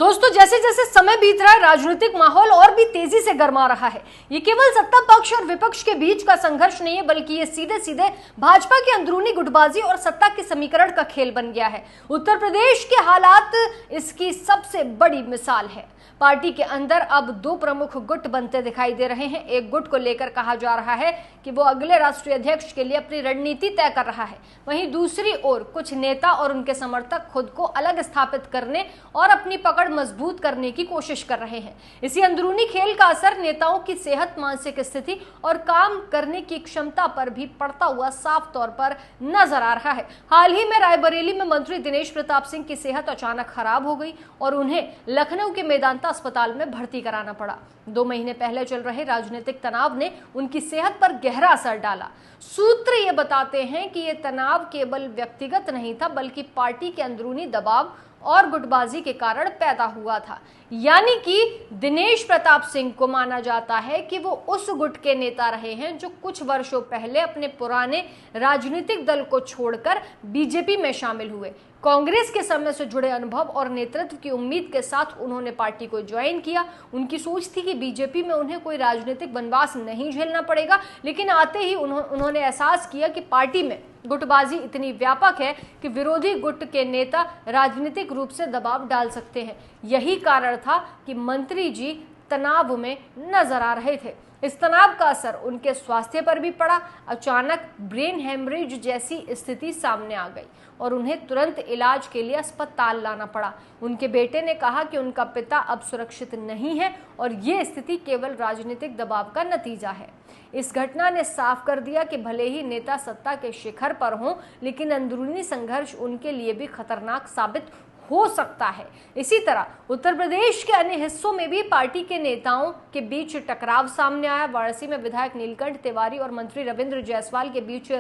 दोस्तों, जैसे जैसे समय बीत रहा है, राजनीतिक माहौल और भी तेजी से गर्मा रहा है। ये केवल सत्ता पक्ष और विपक्ष के बीच का संघर्ष नहीं है, बल्कि ये सीधे सीधे भाजपा की अंदरूनी गुटबाजी और सत्ता के समीकरण का खेल बन गया है। उत्तर प्रदेश के हालात इसकी सबसे बड़ी मिसाल है। पार्टी के अंदर अब दो प्रमुख गुट बनते दिखाई दे रहे हैं। एक गुट को लेकर कहा जा रहा है कि वो अगले राष्ट्रीय अध्यक्ष के लिए अपनी रणनीति तय कर रहा है। वहीं दूसरी ओर कुछ नेता और उनके समर्थक खुद को अलग स्थापित करने और अपनी पकड़ मजबूत करने की कोशिश कर रहे हैं। इसी अंदरूनी खेल का असर नेताओं की सेहत, मानसिक स्थिति और काम करने की क्षमता पर भी पड़ता हुआ साफ तौर पर नजर आ रहा है। हाल ही में रायबरेली में मंत्री दिनेश प्रताप सिंह की सेहत अचानक खराब हो गई और उन्हें लखनऊ के मेदांता अस्पताल में भर्ती कराना पड़ा। 2 महीने पहले चल रहे राजनीतिक तनाव ने उनकी सेहत पर गहरा असर डाला। सूत्र ये बताते हैं कि ये तनाव केवल व्यक्तिगत नहीं था, बल्कि पार्टी के अंदरूनी दबाव और गुटबाजी के कारण पैदा हुआ था। यानी कि दिनेश प्रताप सिंह को माना जाता है कि वो उस गुट के नेता रहे हैं जो कुछ वर्षों पहले अपने पुराने राजनीतिक दल को छोड़कर बीजेपी में शामिल हुए। कांग्रेस के समय से जुड़े अनुभव और नेतृत्व की उम्मीद के साथ उन्होंने पार्टी को ज्वाइन किया। उनकी सोच थी कि बीजेपी में उन्हें कोई राजनीतिक वनवास नहीं झेलना पड़ेगा, लेकिन आते ही उन्होंने एहसास किया कि पार्टी में गुटबाजी इतनी व्यापक है कि विरोधी गुट के नेता राजनीतिक रूप से दबाव डाल सकते हैं। यही कारण था कि मंत्री जी तनाव में नजर आ रहे थे। इस तनाव का असर उनके स्वास्थ्य पर भी पड़ा। अचानक ब्रेन हेमरेज जैसी स्थिति सामने आ गई और उन्हें तुरंत इलाज के लिए अस्पताल लाना पड़ा। उनके बेटे ने कहा कि उनका पिता अब सुरक्षित नहीं है और ये स्थिति केवल राजनीतिक दबाव का नतीजा है। इस घटना ने साफ कर दिया कि भले ही नेता सत्ता के शिखर पर हों, लेकिन अंदरूनी संघर्ष उनके लिए भी खतरनाक साबित हो सकता है। इसी तरह उत्तर प्रदेश के अन्य हिस्सों में भी पार्टी के नेताओं के बीच टकराव सामने आया। वाराणसी में विधायक नीलकंठ तिवारी और मंत्री रविंद्र जायसवाल के बीच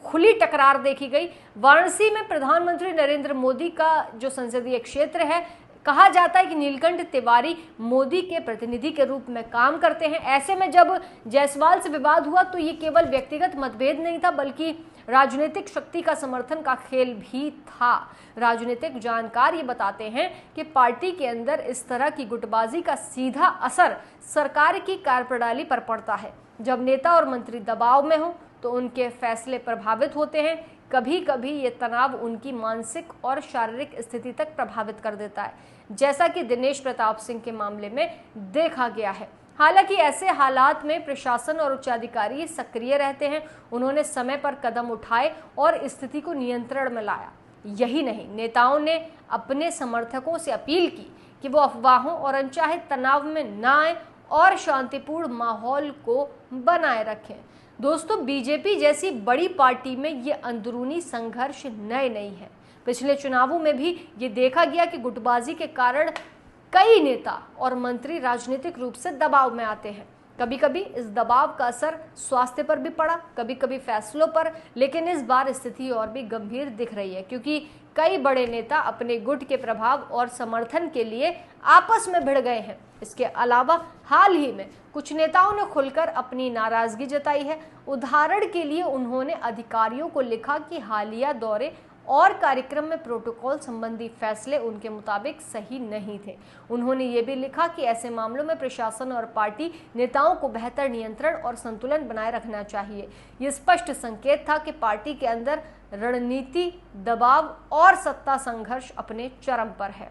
खुली टकरार देखी गई। वाराणसी में प्रधानमंत्री नरेंद्र मोदी का जो संसदीय क्षेत्र है, कहा जाता है कि नीलकंठ तिवारी मोदी के प्रतिनिधि के रूप में काम करते हैं। ऐसे में जब जायसवाल से विवाद हुआ तो ये केवल व्यक्तिगत मतभेद नहीं था, बल्कि राजनीतिक शक्ति का समर्थन का खेल भी था। राजनीतिक जानकार ये बताते हैं कि पार्टी के अंदर इस तरह की गुटबाजी का सीधा असर सरकार की कार्यप्रणाली पर पड़ता है। जब नेता और मंत्री दबाव में हों तो उनके फैसले प्रभावित होते हैं। कभी कभी ये तनाव उनकी मानसिक और शारीरिक स्थिति तक प्रभावित कर देता है, जैसा कि दिनेश प्रताप सिंह के मामले में देखा गया है। हालांकि ऐसे हालात में प्रशासन और उच्चाधिकारी सक्रिय रहते हैं। उन्होंने समय पर कदम उठाए और स्थिति को नियंत्रण में लाया। यही नहीं, नेताओं ने अपने समर्थकों से अपील की कि वो अफवाहों और अनचाहे तनाव में न आए और शांतिपूर्ण माहौल को बनाए रखें। दोस्तों, बीजेपी जैसी बड़ी पार्टी में ये अंदरूनी संघर्ष नए नहीं है। पिछले चुनावों में भी ये देखा गया कि गुटबाजी के कारण कई नेता और मंत्री राजनीतिक रूप से दबाव में आते हैं। कभी कभी इस दबाव का असर स्वास्थ्य पर भी पड़ा, कभी कभी फैसलों पर, लेकिन इस बार स्थिति और भी गंभीर दिख रही है, क्योंकि कई बड़े नेता अपने गुट के प्रभाव और समर्थन के लिए आपस में भिड़ गए हैं। इसके अलावा हाल ही में कुछ नेताओं ने खुलकर अपनी नाराजगी जताई है। उदाहरण के लिए उन्होंने अधिकारियों को लिखा कि हालिया दौरे और कार्यक्रम में प्रोटोकॉल संबंधी फैसले उनके मुताबिक सही नहीं थे। उन्होंने ये भी लिखा कि ऐसे मामलों में प्रशासन और पार्टी नेताओं को बेहतर नियंत्रण और संतुलन बनाए रखना चाहिए। ये स्पष्ट संकेत था कि पार्टी के अंदर रणनीति, दबाव और सत्ता संघर्ष अपने चरम पर है।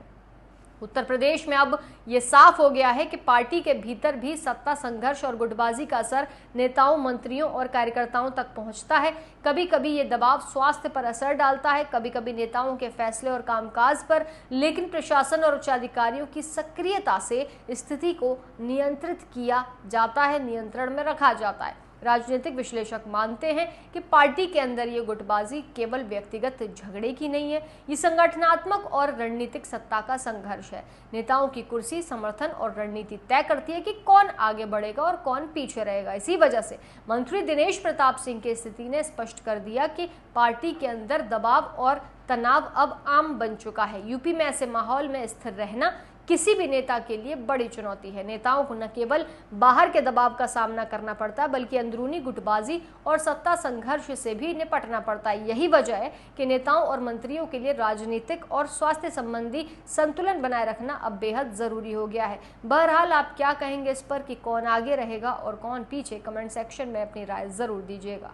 उत्तर प्रदेश में अब ये साफ हो गया है कि पार्टी के भीतर भी सत्ता संघर्ष और गुटबाजी का असर नेताओं, मंत्रियों और कार्यकर्ताओं तक पहुंचता है। कभी कभी ये दबाव स्वास्थ्य पर असर डालता है, कभी कभी नेताओं के फैसले और कामकाज पर, लेकिन प्रशासन और उच्चाधिकारियों की सक्रियता से स्थिति को नियंत्रित किया जाता है, नियंत्रण में रखा जाता है। राजनीतिक विश्लेषक मानते हैं कि पार्टी के अंदर ये गुटबाजी केवल व्यक्तिगत झगड़े की नहीं है, ये संगठनात्मक और रणनीतिक सत्ता का संघर्ष है। नेताओं की कुर्सी, समर्थन और रणनीति तय करती है कि कौन आगे बढ़ेगा और कौन पीछे रहेगा। इसी वजह से मंत्री दिनेश प्रताप सिंह की स्थिति ने स्पष्ट कर दिया कि पार्टी के अंदर दबाव और तनाव अब आम बन चुका है। यूपी में ऐसे माहौल में स्थिर रहना किसी भी नेता के लिए बड़ी चुनौती है। नेताओं को न केवल बाहर के दबाव का सामना करना पड़ता है बल्कि अंदरूनी गुटबाजी और सत्ता संघर्ष से भी निपटना पड़ता है। यही वजह है कि नेताओं और मंत्रियों के लिए राजनीतिक और स्वास्थ्य संबंधी संतुलन बनाए रखना अब बेहद जरूरी हो गया है। बहरहाल आप क्या कहेंगे इस पर कि कौन आगे रहेगा और कौन पीछे? कमेंट सेक्शन में अपनी राय जरूर दीजिएगा।